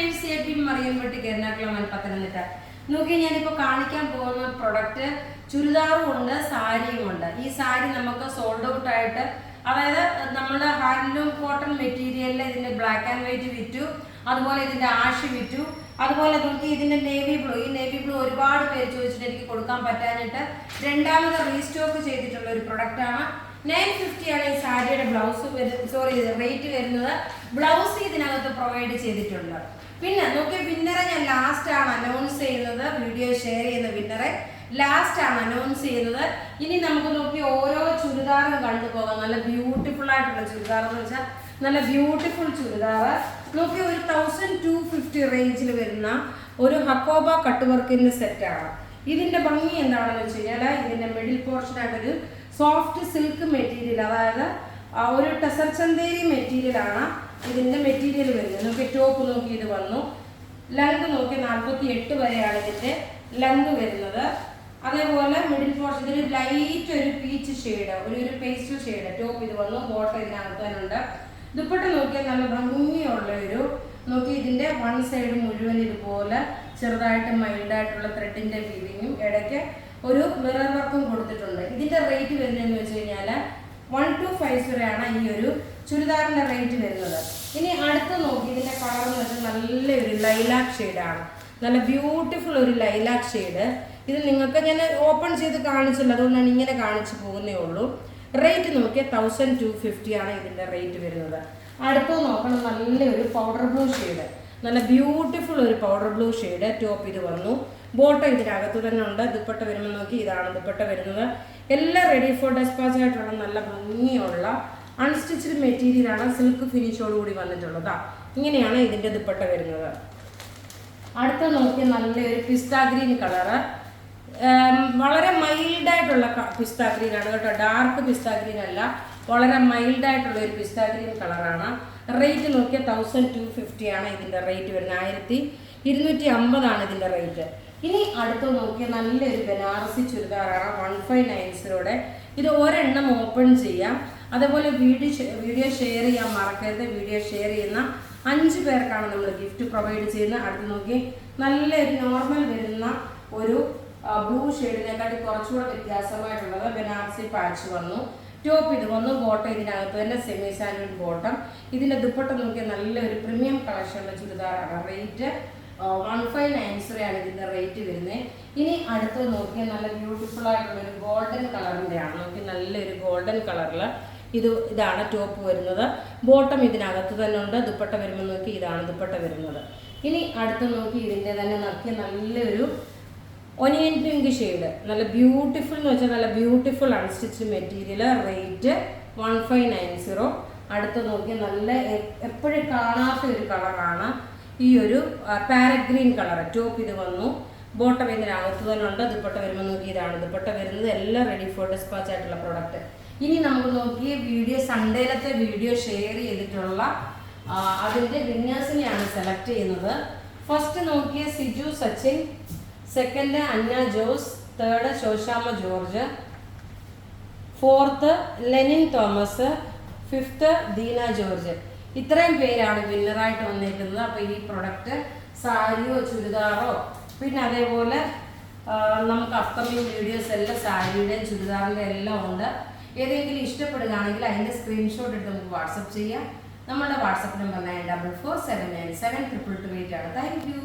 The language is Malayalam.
നേഴ്സിയായിട്ട് മറിയൻപട്ടി എറണാകുളം പത്തനംതിട്ട. നോക്കി ഞാനിപ്പോൾ കാണിക്കാൻ പോകുന്ന പ്രൊഡക്റ്റ് ചുരിദാറും ഉണ്ട്, സാരിയും ഉണ്ട്. ഈ സാരി നമുക്ക് സോൾഡ് ഔട്ട് ആയിട്ട്, അതായത് നമ്മുടെ ഹാൻഡ്ലൂം കോട്ടൺ മെറ്റീരിയലിൽ ഇതിന്റെ ബ്ലാക്ക് ആൻഡ് വൈറ്റ് വിറ്റു, അതുപോലെ ഇതിന്റെ ആഷ് വിറ്റു, അതുപോലെ നോക്കി ഇതിന്റെ നേവി ബ്ലൂ. ഈ നേവി ബ്ലൂ ഒരുപാട് പേര് ചോദിച്ചിട്ട് എനിക്ക് കൊടുക്കാൻ പറ്റാഞ്ഞിട്ട് രണ്ടാമത് റീസ്റ്റോക്ക് ചെയ്തിട്ടുള്ള ഒരു പ്രൊഡക്റ്റ് ആണ്. 950 ആണ് ഈ സാരിയുടെ ബ്ലൗസ് റേറ്റ് വരുന്നത്. ബ്ലൗസ് ഇതിനകത്ത് പ്രൊവൈഡ് ചെയ്തിട്ടുണ്ട്. പിന്നെ നോക്കിയ വിന്നറെ ഞാൻ ലാസ്റ്റ് ആണ് അനൗൺസ് ചെയ്യുന്നത്. വീഡിയോ ഷെയർ ചെയ്യുന്ന വിന്നറെ ലാസ്റ്റ് ആണ് അനൗൺസ് ചെയ്യുന്നത്. ഇനി നമുക്ക് നോക്കി ഓരോ ചുരിദാറും കണ്ടുപോകാം. നല്ല ബ്യൂട്ടിഫുൾ ആയിട്ടുള്ള ചുരിദാർ എന്ന് വെച്ചാൽ നല്ല ബ്യൂട്ടിഫുൾ ചുരിദാർ. നോക്കി ഒരു 1250 റേഞ്ചിൽ വരുന്ന ഒരു ഹക്കോബ കട്ട് വർക്കിന്റെ സെറ്റാണ്. ഇതിന്റെ ഭംഗി എന്താണെന്ന് വെച്ച് കഴിഞ്ഞാൽ ഇതിന്റെ മിഡിൽ പോർഷൻ ആയിട്ടൊരു സോഫ്റ്റ് സിൽക്ക് മെറ്റീരിയൽ, അതായത് ഒരു ടെസർ ചന്തേരി മെറ്റീരിയൽ ആണ് ഇതിന്റെ മെറ്റീരിയൽ വരുന്നത്. നോക്കി ടോപ്പ് നോക്കി ഇത് വന്നു. ലെങ്ത് നോക്കി 48 വരെയാണ് ഇതിന്റെ ലെങ്ത് വരുന്നത്. അതേപോലെ മിഡിൽ പോർഷൻ ഇതിൽ ലൈറ്റ് ഒരു പീച്ച് ഷെയ്ഡ്, ഒരു പേസ്റ്റൽ ഷെയ്ഡ് ടോപ്പ് ഇത് വന്നു. ബോട്ടം ഇതിനകത്ത് തന്നെ ഉണ്ട്. ദുപ്പട്ട നോക്കിയാൽ നല്ല ഭംഗിയുള്ള ഒരു നോക്കി ഇതിന്റെ വൺ സൈഡ് മുഴുവൻ ഇതുപോലെ ചെറുതായിട്ട് മൈൽഡായിട്ടുള്ള ത്രെഡിന്റെ വീവിങ്ങും ഇടയ്ക്ക് ഒരു മിറർ വർക്കും കൊടുത്തിട്ടുണ്ട്. ഇതിന്റെ റേറ്റ് വരുന്നതെന്ന് വെച്ച് കഴിഞ്ഞാൽ 1250 ആണ് ഈ ഒരു ചുരിദാറിന്റെ റേറ്റ് വരുന്നത്. ഇനി അടുത്ത് നോക്കി ഇതിന്റെ കളർ എന്ന് വെച്ചാൽ നല്ലൊരു ലൈലാക്ക് ഷെയ്ഡാണ്. നല്ല ബ്യൂട്ടിഫുൾ ഒരു ലൈലാക്ക് ഷെയ്ഡ്. ഇത് നിങ്ങൾക്ക് ഞാൻ ഓപ്പൺ ചെയ്ത് കാണിച്ചില്ല, അതുകൊണ്ടാണ് ഇങ്ങനെ കാണിച്ചു പോകുന്നേ ഉള്ളൂ. റേറ്റ് നോക്കിയാൽ 1250 ആണ് ഇതിന്റെ റേറ്റ് വരുന്നത്. അടുത്ത് നോക്കണം നല്ലൊരു പൗഡർ ബ്ലൂ ഷെയ്ഡ്, നല്ല ബ്യൂട്ടിഫുൾ ഒരു പൗഡർ ബ്ലൂ ഷെയ്ഡ്. ടോപ്പ് ഇത് വന്നു. ബോട്ടം ഇതിനകത്ത് തന്നെ ഉണ്ട്. ദുപ്പട്ട വരുമ്പോൾ നോക്കി ഇതാണ് ദുപ്പട്ട വരുന്നത്. എല്ലാം റെഡി ഫോർ ഡെസ്പാച്ച് ആയിട്ടുള്ള നല്ല ഭംഗിയുള്ള അൺസ്റ്റിച്ച്ഡ് മെറ്റീരിയലാണ്. സിൽക്ക് ഫിനിഷോട് കൂടി വന്നിട്ടുള്ളതാ. ഇങ്ങനെയാണ് ഇതിന്റെ ദുപ്പട്ട വരുന്നത്. അടുത്ത നോക്കി നല്ലൊരു പിസ്ത ഗ്രീൻ കളറ്, വളരെ മൈൽഡായിട്ടുള്ള പിസ്ത ഗ്രീൻ ആണ് കേട്ടോ. ഡാർക്ക് പിസ്ത ഗ്രീൻ അല്ല, വളരെ മൈൽഡായിട്ടുള്ള ഒരു പിസ്ത ഗ്രീൻ കളറാണ്. റേറ്റ് നോക്കിയാൽ 1250 ആണ് ഇതിന്റെ റേറ്റ് വരുന്നത്. 1250 ആണ് ഇതിന്റെ റേറ്റ്. ഇനി അടുത്ത് നോക്കിയാൽ നല്ലൊരു ബനാറസി ചുരിദാറാണ് 1590. ഇത് ഒരെണ്ണം ഓപ്പൺ ചെയ്യാം. അതേപോലെ വീഡിയോ ഷെയർ ചെയ്യാൻ മറക്കരുത്. വീഡിയോ ഷെയർ ചെയ്യുന്ന 5 പേർക്കാണ് നമ്മൾ ഗിഫ്റ്റ് പ്രൊവൈഡ് ചെയ്യുന്നത്. അടുത്ത് നോക്കി നല്ലൊരു നോർമൽ വരുന്ന ഒരു ബ്ലൂ ഷെയ്ഡിനെക്കാട്ടി കുറച്ചുകൂടെ വ്യത്യാസമായിട്ടുള്ളത് ബനാറസി പാച്ച് വന്നു. ടോപ്പ് ഇത് വന്നു. ബോട്ടം ഇതിനകത്ത് തന്നെ സെമി സാൻഡ്വിഡ് ബോട്ടം. ഇതിന്റെ ദുപ്പട്ട നോക്കിയാൽ നല്ലൊരു പ്രീമിയം കളക്ഷനുള്ള ചുരിദാറാണ്. റേറ്റ് 1590 ആണ് ഇതിന്റെ റേറ്റ് വരുന്നത്. ഇനി അടുത്ത് നോക്കിയാൽ നല്ല ബ്യൂട്ടിഫുൾ ആയിട്ടുള്ള ഒരു ഗോൾഡൻ കളറിന്റെ ആണ്. നോക്കി നല്ലൊരു ഗോൾഡൻ കളറിൽ ഇതാണ് ടോപ്പ് വരുന്നത്. ബോട്ടം ഇതിനകത്ത് തന്നെ ഉണ്ട്. ദുപ്പട്ട വരുമ്പോൾ നോക്കി ഇതാണ് ദുപ്പട്ട വരുന്നത്. ഇനി അടുത്ത് നോക്കി ഇതിന്റെ തന്നെ നോക്കിയ നല്ലൊരു ഒനിയൻ പിങ്ക് ഷെയ്ഡ്, നല്ല ബ്യൂട്ടിഫുൾ എന്ന് വെച്ചാൽ നല്ല ബ്യൂട്ടിഫുൾ അൺസ്റ്റിച്ച് മെറ്റീരിയൽ. റേറ്റ് 1590. അടുത്ത് നോക്കി നല്ല എപ്പോഴും കാണാത്ത ഒരു കളറാണ് ഈ ഒരു പാരറ്റ് ഗ്രീൻ കളർ. ടോപ്പ് ഇത് വന്നു. ബോട്ടം ഇതിനകത്ത് തന്നെ ഉണ്ട്. ദുപ്പട്ട വരുമ്പോൾ നോക്കി ഇതാണ് ദുപ്പട്ട വരുന്നത്. എല്ലാം റെഡി ഫോർ ഡെസ്പാച്ച് ആയിട്ടുള്ള പ്രോഡക്റ്റ്. ഇനി നമുക്ക് നോക്കി വീഡിയോ സൺഡേയിലത്തെ വീഡിയോ ഷെയർ ചെയ്തിട്ടുള്ള അതിൻ്റെ വിന്നേഴ്സിനെയാണ് സെലക്ട് ചെയ്യുന്നത്. ഫസ്റ്റ് നോക്കിയ Siju Sachin, second Anna Jose, third Shoshama George, fourth Lenin Thomas, fifth Deena George. ഇത്രയും പേരാണ് വിന്നറായിട്ട് വന്നിരിക്കുന്നത്. അപ്പോൾ ഈ പ്രൊഡക്റ്റ് സാരിയോ ചുരിദാറോ പിന്നെ അതേപോലെ നമുക്ക് അപ്കമിങ് വീഡിയോസ് എല്ലാം സാരിയുടെയും ചുരിദാറിൻ്റെ എല്ലാം ഉണ്ട്. ഏതെങ്കിലും ഇഷ്ടപ്പെടുകയാണെങ്കിൽ അതിൻ്റെ സ്ക്രീൻഷോട്ട് എടുത്ത് നമുക്ക് വാട്സപ്പ് ചെയ്യാം. നമ്മുടെ വാട്സപ്പ് നമ്പർ 9447972228 ആണ്. Thank you.